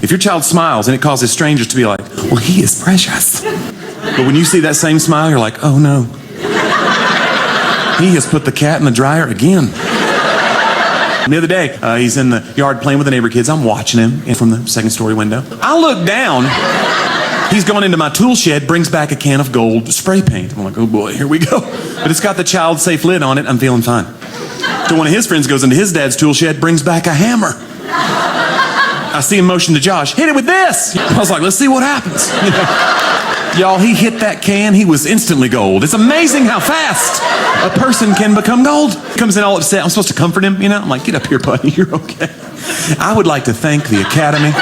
If your child smiles and it causes strangers to be like, well, he is precious. But when you see that same smile, you're like, oh no. He has put the cat in the dryer again. The other day, he's in the yard playing with the neighbor kids. I'm watching him from the second story window. I look down. He's going into my tool shed, brings back a can of gold spray paint. I'm like, oh boy, here we go. But it's got the child-safe lid on it. I'm feeling fine. So one of his friends goes into his dad's tool shed, brings back a hammer. I see him motion to Josh, hit it with this. I was like, let's see what happens. Y'all, he hit that can, he was instantly gold. It's amazing how fast a person can become gold. Comes in all upset. I'm supposed to comfort him, I'm like, get up here, buddy, you're okay. I would like to thank the Academy